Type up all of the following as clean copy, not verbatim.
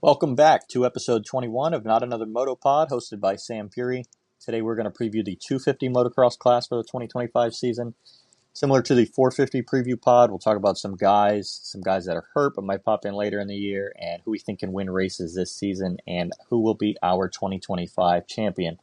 Welcome back to episode 21 of Not Another Moto Pod, hosted by Sam Fury. Today we're going to preview the 250 motocross class for the 2025 season. Similar to the 450 preview pod, we'll talk about some guys that are hurt but might pop in later in the year, and who we think can win races this season, and who will be our 2025 champion.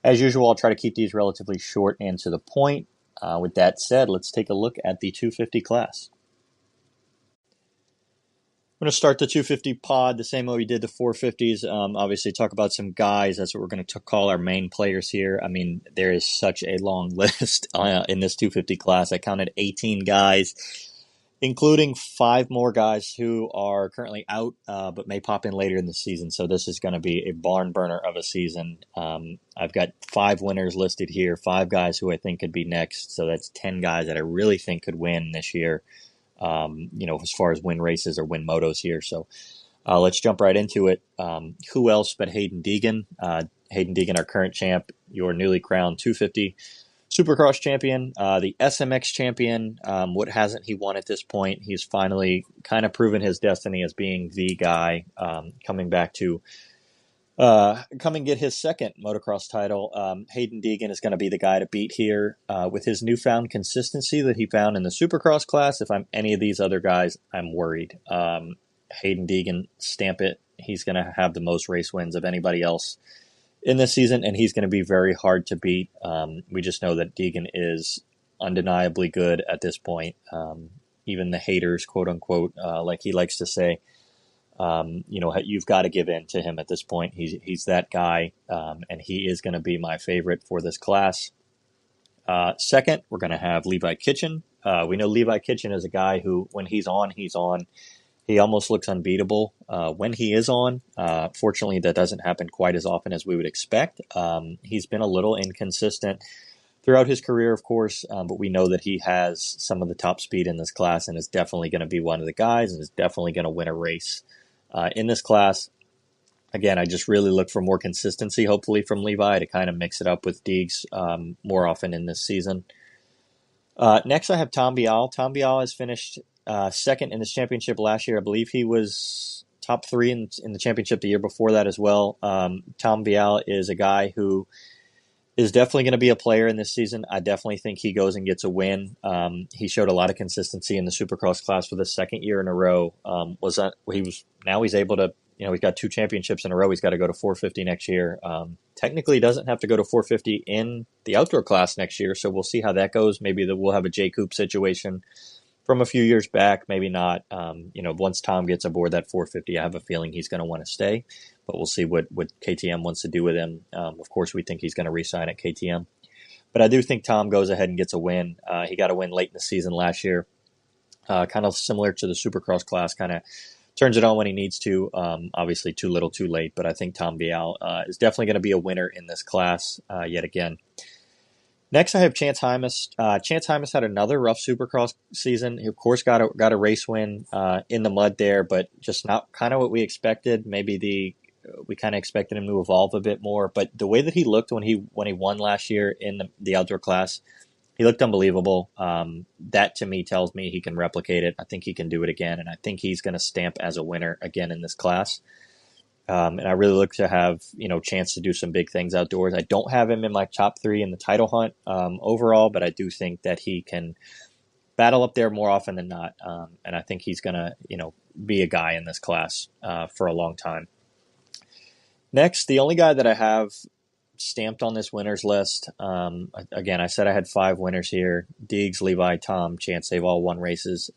As usual, I'll try to keep these relatively short and to the point. With that said, let's take a look at the 250 class. I'm going to start the 250 pod the same way we did the 450s. Obviously, talk about some guys. That's what we're going to call our main players here. I mean, there is such a long list in this 250 class. I counted 18 guys, including 5 more guys who are currently out but may pop in later in the season. So this is going to be a barn burner of a season. I've got 5 winners listed here, 5 guys who I think could be next. So that's 10 guys that I really think could win this year. As far as win races or win motos here. So let's jump right into it. Who else but Hayden Deegan? Hayden Deegan, our current champ, your newly crowned 250 Supercross champion, the SMX champion. What hasn't he won at this point? He's finally kind of proven his destiny as being the guy, coming back to come and get his second motocross title. Hayden Deegan is going to be the guy to beat here with his newfound consistency that he found in the Supercross class. If I'm any of these other guys, I'm worried. Hayden Deegan, stamp it. He's going to have the most race wins of anybody else in this season, and he's going to be very hard to beat. We just know that Deegan is undeniably good at this point. Even the haters, quote unquote, like he likes to say, you've got to give in to him at this point. He's that guy, and he is going to be my favorite for this class. Second, we're going to have Levi Kitchen. We know Levi Kitchen is a guy who, when he's on. He almost looks unbeatable when he is on. Fortunately, that doesn't happen quite as often as we would expect. He's been a little inconsistent throughout his career, of course, but we know that he has some of the top speed in this class and is definitely going to be one of the guys and is definitely going to win a race in this class. Again, I just really look for more consistency, hopefully, from Levi to kind of mix it up with Deegs more often in this season. Next, I have Tom Bial. Tom Bial has finished second in this championship last year. I believe he was top 3 in the championship the year before that as well. Tom Bial is a guy who is definitely going to be a player in this season. I definitely think he goes and gets a win. He showed a lot of consistency in the Supercross class for the second year in a row. Now he's able to, he's got 2 championships in a row. He's got to go to 450 next year. Technically, he doesn't have to go to 450 in the outdoor class next year, so we'll see how that goes. Maybe we'll have a J. Coop situation from a few years back, maybe not. Once Tom gets aboard that 450, I have a feeling he's going to want to stay, but we'll see what KTM wants to do with him. Of course, we think he's going to re-sign at KTM, but I do think Tom goes ahead and gets a win. He got a win late in the season last year, kind of similar to the Supercross class, kind of turns it on when he needs to. Obviously, too little, too late, but I think Tom Bial is definitely going to be a winner in this class yet again. Next, I have Chance Hymas. Chance Hymas had another rough Supercross season. He, of course, got a race win in the mud there, but just not kind of what we expected. Maybe we kind of expected him to evolve a bit more. But the way that he looked when he won last year in the outdoor class, he looked unbelievable. That, to me, tells me he can replicate it. I think he can do it again, and I think he's going to stamp as a winner again in this class. And I really look to have, chance to do some big things outdoors. I don't have him in my top 3 in the title hunt overall, but I do think that he can battle up there more often than not. And I think he's going to, be a guy in this class for a long time. Next, the only guy that I have stamped on this winners list, again, I said I had 5 winners here: Deegs, Levi, Tom, Chance. They've all won races.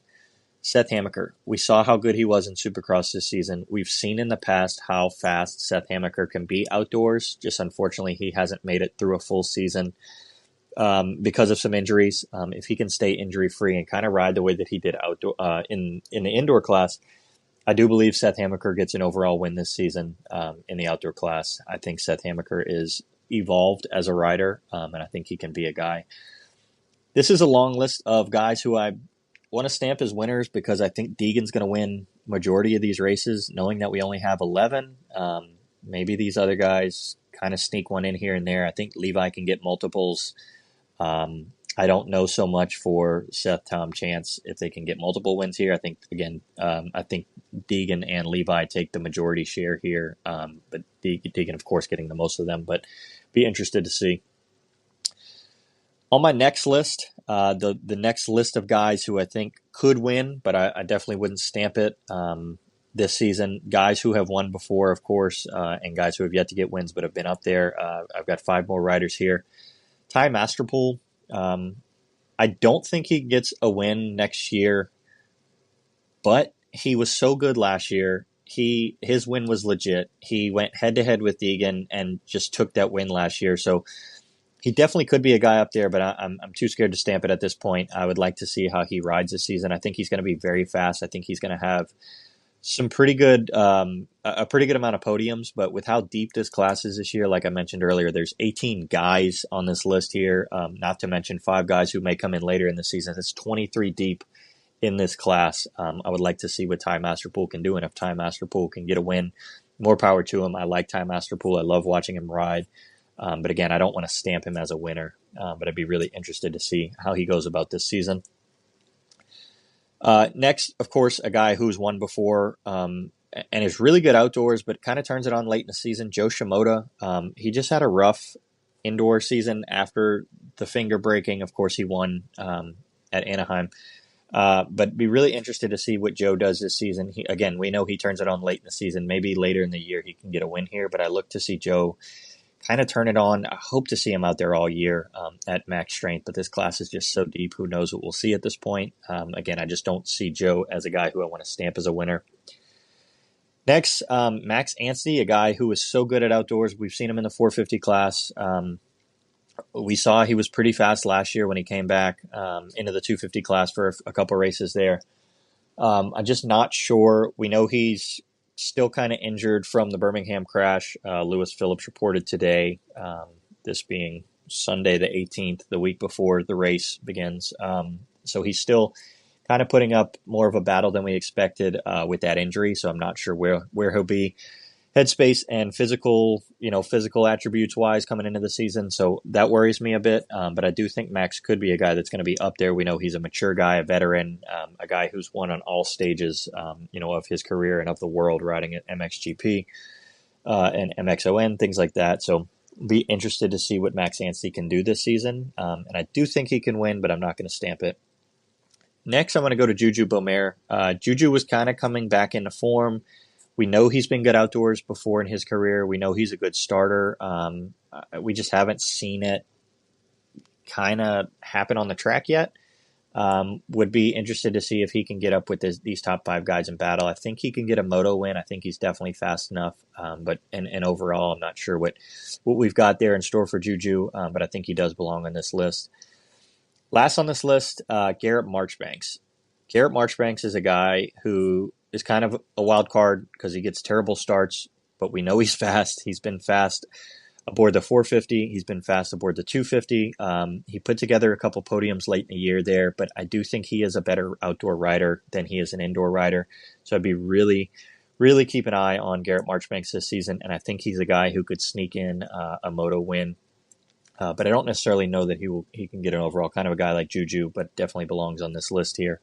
Seth Hamaker. We saw how good he was in Supercross this season. We've seen in the past how fast Seth Hamaker can be outdoors. Just unfortunately, he hasn't made it through a full season because of some injuries. If he can stay injury-free and kind of ride the way that he did outdoor in the indoor class, I do believe Seth Hamaker gets an overall win this season in the outdoor class. I think Seth Hamaker is evolved as a rider, and I think he can be a guy. This is a long list of guys who I want to stamp as winners because I think Deegan's going to win majority of these races, knowing that we only have 11. Maybe these other guys kind of sneak one in here and there. I think Levi can get multiples. I I don't know so much for Seth, Tom, Chance if they can get multiple wins here. I think, again, I think Deegan and Levi take the majority share here, but Deegan, of course, getting the most of them, but be interested to see. On my next list, the next list of guys who I think could win, but I definitely wouldn't stamp it this season. Guys who have won before, of course, and guys who have yet to get wins but have been up there. I've got 5 more riders here. Ty Masterpool, I don't think he gets a win next year, but he was so good last year. His win was legit. He went head-to-head with Deegan and just took that win last year, so he definitely could be a guy up there, but I'm too scared to stamp it at this point. I would like to see how he rides this season. I think he's going to be very fast. I think he's going to have some pretty good, a pretty good amount of podiums. But with how deep this class is this year, like I mentioned earlier, there's 18 guys on this list here. Not to mention 5 guys who may come in later in the season. It's 23 deep in this class. I would like to see what Ty Masterpool can do, and if Ty Masterpool can get a win, more power to him. I like Ty Masterpool. I love watching him ride. But again, I don't want to stamp him as a winner, but I'd be really interested to see how he goes about this season. Next, of course, a guy who's won before and is really good outdoors, but kind of turns it on late in the season, Joe Shimoda. He just had a rough indoor season after the finger breaking. Of course, he won at Anaheim. But be really interested to see what Joe does this season. Again, we know he turns it on late in the season. Maybe later in the year he can get a win here, but I look to see Joe kind of turn it on. I hope to see him out there all year at max strength, but this class is just so deep. Who knows what we'll see at this point? Again, I just don't see Joe as a guy who I want to stamp as a winner. Next, Max Anstey, a guy who is so good at outdoors. We've seen him in the 450 class. We saw he was pretty fast last year when he came back into the 250 class for a couple races there. I'm just not sure. We know he's still kind of injured from the Birmingham crash. Lewis Phillips reported today, this being Sunday the 18th, the week before the race begins. So he's still kind of putting up more of a battle than we expected with that injury. So I'm not sure where he'll be headspace and physical attributes wise coming into the season. So that worries me a bit. But I do think Max could be a guy that's going to be up there. We know he's a mature guy, a veteran, a guy who's won on all stages, of his career and of the world, riding at MXGP and MXON, things like that. So be interested to see what Max Anstey can do this season. And I do think he can win, but I'm not going to stamp it. Next, I'm going to go to Juju Beaumer. Juju was kind of coming back into form. We know he's been good outdoors before in his career. We know he's a good starter. We just haven't seen it kind of happen on the track yet. Would be interested to see if he can get up with these top 5 guys in battle. I think he can get a moto win. I think he's definitely fast enough. But overall, I'm not sure what we've got there in store for Juju, but I think he does belong on this list. Last on this list, Garrett Marchbanks. Garrett Marchbanks is a guy who is kind of a wild card because he gets terrible starts, but we know he's fast. He's been fast aboard the 450. He's been fast aboard the 250. He put together a couple podiums late in the year there, but I do think he is a better outdoor rider than he is an indoor rider. So I'd be really, really keep an eye on Garrett Marchbanks this season, and I think he's a guy who could sneak in a moto win. But I don't necessarily know that he can get an overall, kind of a guy like Juju, but definitely belongs on this list here.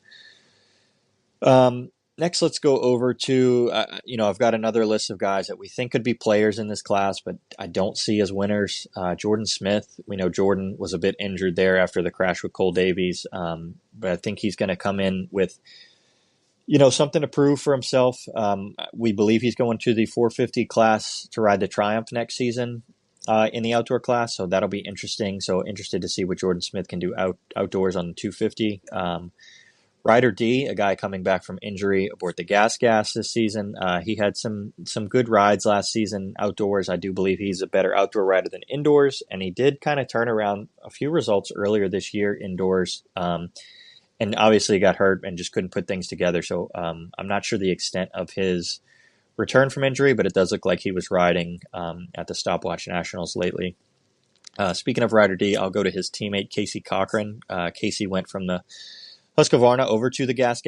Next, let's go over to, I've got another list of guys that we think could be players in this class, but I don't see as winners. Jordan Smith, we know Jordan was a bit injured there after the crash with Cole Davies, but I think he's going to come in with, something to prove for himself. We believe he's going to the 450 class to ride the Triumph next season in the outdoor class, so that'll be interesting. So interested to see what Jordan Smith can do outdoors on the 250. Ryder D, a guy coming back from injury aboard the Gas this season. He had some good rides last season outdoors. I do believe he's a better outdoor rider than indoors, and he did kind of turn around a few results earlier this year indoors, and obviously got hurt and just couldn't put things together. So I'm not sure the extent of his return from injury, but it does look like he was riding at the Stopwatch Nationals lately. Speaking of Ryder D, I'll go to his teammate Casey Cochran. Casey went from the Husqvarna over to the Gas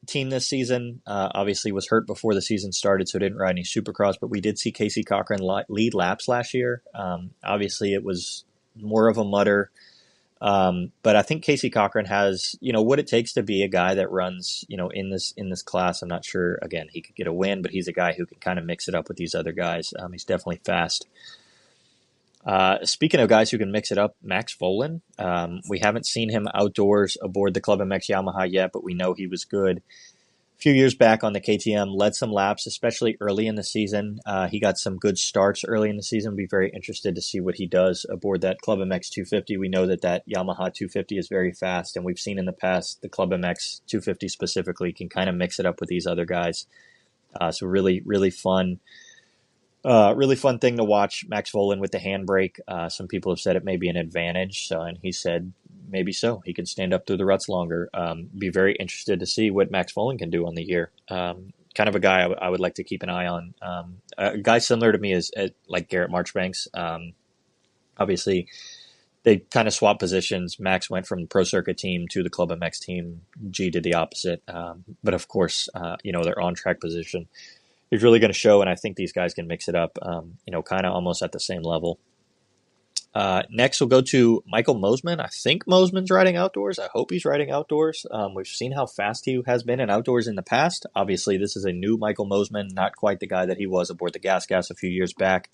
team this season. Obviously was hurt before the season started, so didn't ride any Supercross, but we did see Casey Cochran lead laps last year. Obviously it was more of a mutter But I think Casey Cochran has, what it takes to be a guy that runs, in this class. I'm not sure. Again, he could get a win, but he's a guy who can kind of mix it up with these other guys. He's definitely fast. Speaking of guys who can mix it up, Max Volan. We haven't seen him outdoors aboard the Club MX Yamaha yet, but we know he was good. A few years back on the KTM, led some laps, especially early in the season. He got some good starts early in the season. Be very interested to see what he does aboard that Club MX 250. We know that Yamaha 250 is very fast, and we've seen in the past the Club MX 250 specifically can kind of mix it up with these other guys. So really, really fun. Really fun thing to watch Max Volan with the handbrake. Some people have said it may be an advantage, and he said maybe so. He can stand up through the ruts longer. Be very interested to see what Max Volan can do on the year. Kind of a guy I would like to keep an eye on. A guy similar to me is like Garrett Marchbanks. Obviously, they kind of swapped positions. Max went from the Pro Circuit team to the Club MX team. G did the opposite. But of course, their on-track position is really going to show, and I think these guys can mix it up, kind of almost at the same level. Next, we'll go to Michael Mosman. I think Mosman's riding outdoors. I hope he's riding outdoors. We've seen how fast he has been in outdoors in the past. Obviously, this is a new Michael Mosman, not quite the guy that he was aboard the Gas a few years back.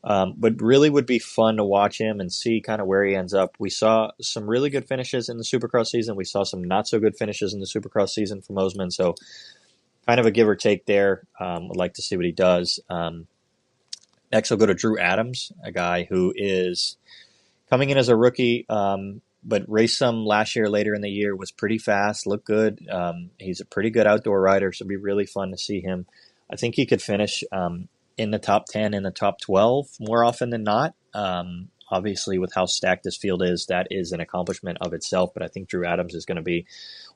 But really would be fun to watch him and see kind of where he ends up. We saw some really good finishes in the Supercross season. We saw some not so good finishes in the Supercross season for Mosman. So kind of a give or take there. Would like to see what he does. Next, I'll go to Drew Adams, a guy who is coming in as a rookie, but raced some last year, later in the year, was pretty fast, looked good. He's a pretty good outdoor rider, so it'd be really fun to see him. I think he could finish in the top 10, in the top 12 more often than not. Obviously, with how stacked this field is, that is an accomplishment of itself, but I think Drew Adams is going to be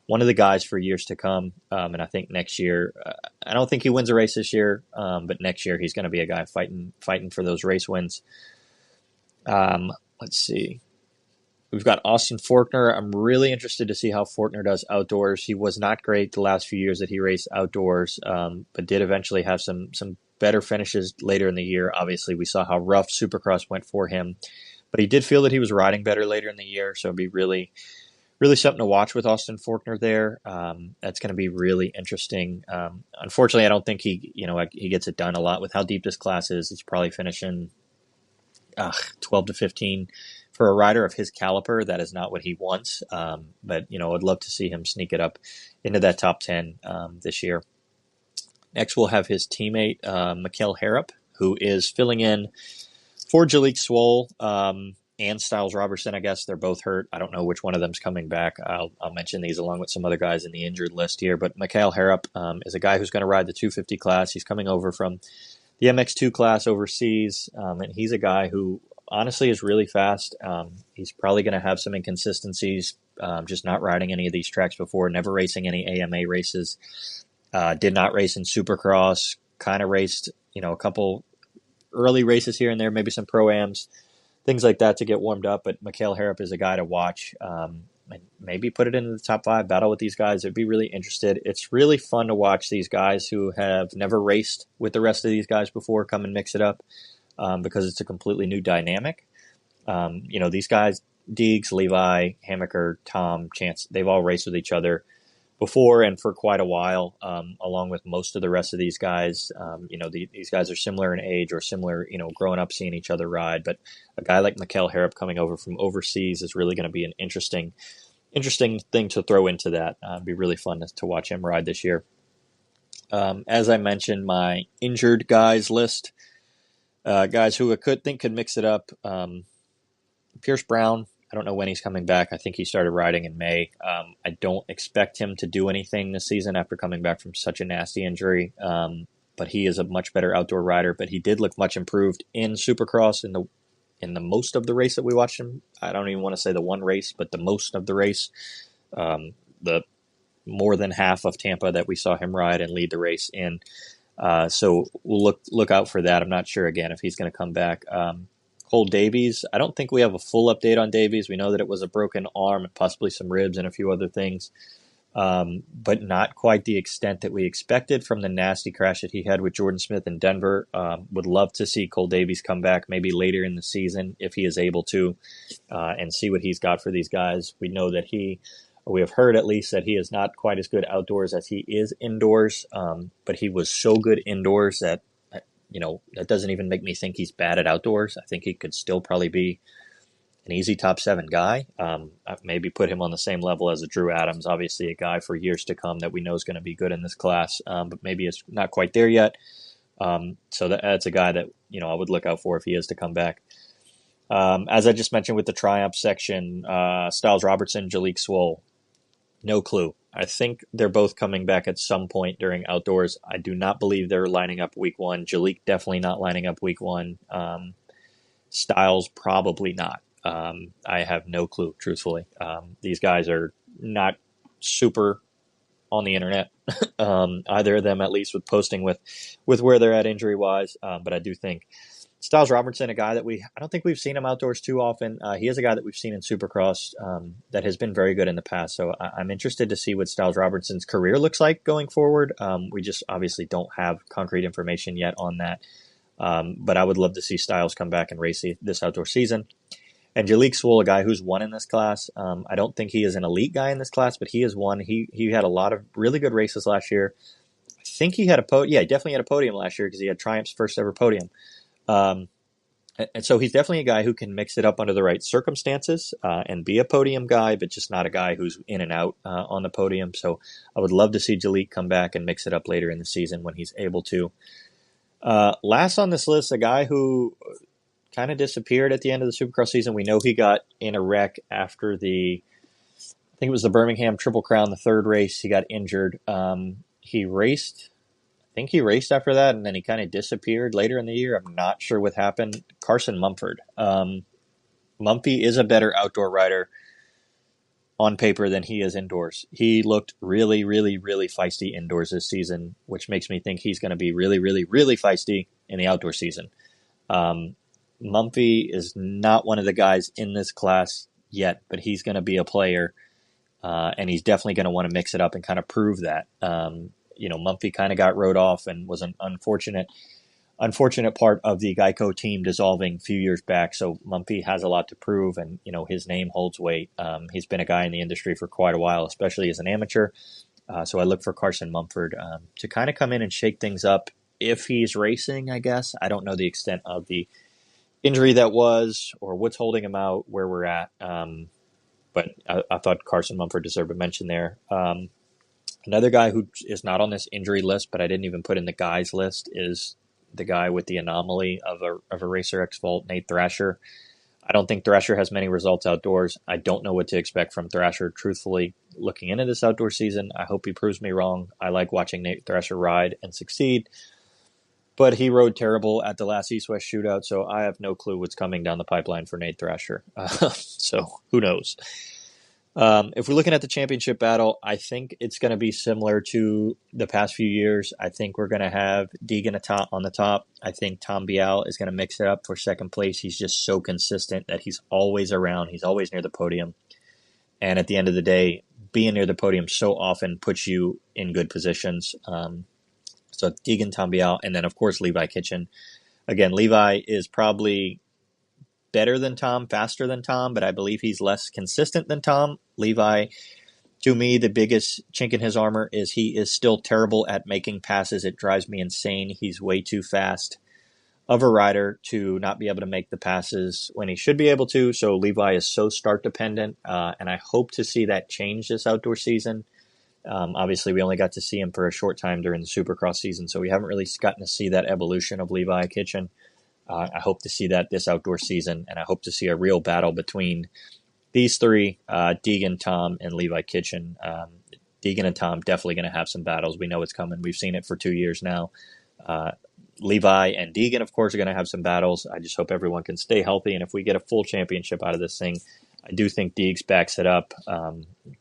one of the guys for years to come. And I think next year, I don't think he wins a race this year, but next year he's going to be a guy fighting for those race wins. Let's see. We've got Austin Forkner. I'm really interested to see how Forkner does outdoors. He was not great the last few years that he raced outdoors, but did eventually have some better finishes later in the year. Obviously, we saw how rough Supercross went for him, but he did feel that he was riding better later in the year, so it'd be really something to watch with Austin Forkner there. That's going to be really interesting. Unfortunately, I don't think he gets it done a lot with how deep this class is. He's probably finishing 12 to 15 for a rider of his caliber. That is not what he wants. But I'd love to see him sneak it up into that top 10 this year. Next, we'll have his teammate Mikael Harrop, who is filling in for Jalek Swoll. And Styles Robertson, I guess. They're both hurt. I don't know which one of them's coming back. I'll mention these along with some other guys in the injured list here. But Mikael Harrop is a guy who's going to ride the 250 class. He's coming over from the MX2 class overseas, and he's a guy who honestly is really fast. He's probably going to have some inconsistencies, just not riding any of these tracks before, never racing any AMA races. Did not race in Supercross, kind of raced, a couple early races here and there, maybe some Pro-Ams, things like that to get warmed up. But Mikael Harrop is a guy to watch. And maybe put it into the top 5, battle with these guys. I'd be really interested. It's really fun to watch these guys who have never raced with the rest of these guys before come and mix it up because it's a completely new dynamic. These guys, Deegs, Levi, Hammaker, Tom, Chance, they've all raced with each other before and for quite a while, along with most of the rest of these guys. These guys are similar in age or similar, growing up seeing each other ride. But a guy like Mikael Harrop coming over from overseas is really going to be an interesting thing to throw into that. It'd be really fun to watch him ride this year. As I mentioned, my injured guys list, guys who I could mix it up. Pierce Brown, I don't know when he's coming back. I think he started riding in May. I don't expect him to do anything this season after coming back from such a nasty injury. But he is a much better outdoor rider. But he did look much improved in Supercross in the most of the race that we watched him. I don't even want to say the one race, but the most of the race. The more than half of Tampa that we saw him ride and lead the race in. So we'll look out for that. I'm not sure again if he's going to come back. Cole Davies, I don't think we have a full update on Davies. We know that it was a broken arm, possibly some ribs and a few other things. but not quite the extent that we expected from the nasty crash that he had with Jordan Smith in Denver. Would love to see Cole Davies come back maybe later in the season if he is able to, and see what he's got for these guys. We know that we have heard at least that he is not quite as good outdoors as he is indoors, but he was so good indoors that, that doesn't even make me think he's bad at outdoors. I think he could still probably be an easy top 7 guy. Maybe put him on the same level as a Drew Adams, obviously a guy for years to come that we know is going to be good in this class, but maybe it's not quite there yet. So that's a guy that, I would look out for if he is to come back. As I just mentioned with the Triumph section, Styles Robertson, Jalek Swoll, no clue. I think they're both coming back at some point during outdoors. I do not believe they're lining up week 1. Jalek definitely not lining up week 1. Styles probably not. I have no clue, truthfully. These guys are not super on the internet, either of them, at least with posting with where they're at injury wise. But I do think Styles Robertson, a guy that I don't think we've seen him outdoors too often. He is a guy that we've seen in Supercross that has been very good in the past. So I'm interested to see what Styles Robertson's career looks like going forward. We just obviously don't have concrete information yet on that. But I would love to see Styles come back and race this outdoor season. And Jalek Swoll, a guy who's won in this class. I don't think he is an elite guy in this class, but he has won. He had a lot of really good races last year. I think he had he definitely had a podium last year because he had Triumph's first ever podium. And so he's definitely a guy who can mix it up under the right circumstances and be a podium guy, but just not a guy who's in and out on the podium. So I would love to see Jalek come back and mix it up later in the season when he's able to. Last on this list, a guy who kind of disappeared at the end of the Supercross season. We know he got in a wreck after I think it was the Birmingham Triple Crown, the third race. He got injured. He raced after that, and then he kind of disappeared later in the year. I'm not sure what happened. Carson Mumford. Mumpy is a better outdoor rider on paper than he is indoors. He looked really, really, really feisty indoors this season, which makes me think he's going to be really, really, really feisty in the outdoor season. Mumpy is not one of the guys in this class yet, but he's going to be a player, and he's definitely going to want to mix it up and kind of prove that. Mumpy kind of got wrote off and was an unfortunate part of the Geico team dissolving a few years back. So Mumpy has a lot to prove, and his name holds weight. He's been a guy in the industry for quite a while, especially as an amateur. So I look for Carson Mumford to kind of come in and shake things up if he's racing, I guess. I don't know the extent of the injury that was or what's holding him out, where we're at. But I thought Carson Mumford deserved a mention there. Another guy who is not on this injury list, but I didn't even put in the guys list, is the guy with the anomaly of a Racer X Vault, Nate Thrasher. I don't think Thrasher has many results outdoors. I don't know what to expect from Thrasher, truthfully, looking into this outdoor season. I hope he proves me wrong. I like watching Nate Thrasher ride and succeed, but he rode terrible at the last East-West shootout, so I have no clue what's coming down the pipeline for Nate Thrasher. So who knows? If we're looking at the championship battle, I think it's going to be similar to the past few years. I think we're going to have Deegan on the top. I think Tom Bial is going to mix it up for second place. He's just so consistent that he's always around. He's always near the podium. And at the end of the day, being near the podium so often puts you in good positions. So Deegan, Tom Bial, and then, of course, Levi Kitchen. Again, Levi is probably better than Tom, faster than Tom, but I believe he's less consistent than Tom. Levi, to me, the biggest chink in his armor is he is still terrible at making passes. It drives me insane. He's way too fast of a rider to not be able to make the passes when he should be able to. So Levi is so start dependent, and I hope to see that change this outdoor season. Obviously, we only got to see him for a short time during the Supercross season, so we haven't really gotten to see that evolution of Levi Kitchen. I hope to see that this outdoor season, and I hope to see a real battle between these three, Deegan, Tom, and Levi Kitchen. Deegan and Tom definitely going to have some battles. We know it's coming. We've seen it for 2 years now. Levi and Deegan, of course, are going to have some battles. I just hope everyone can stay healthy, and if we get a full championship out of this thing, I do think Deegs backs it up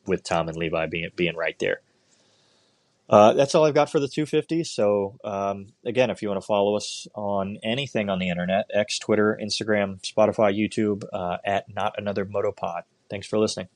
with Tom and Levi being right there. That's all I've got for the 250. So, again, if you want to follow us on anything on the internet, X, Twitter, Instagram, Spotify, YouTube, at Not Another Moto Pod. Thanks for listening.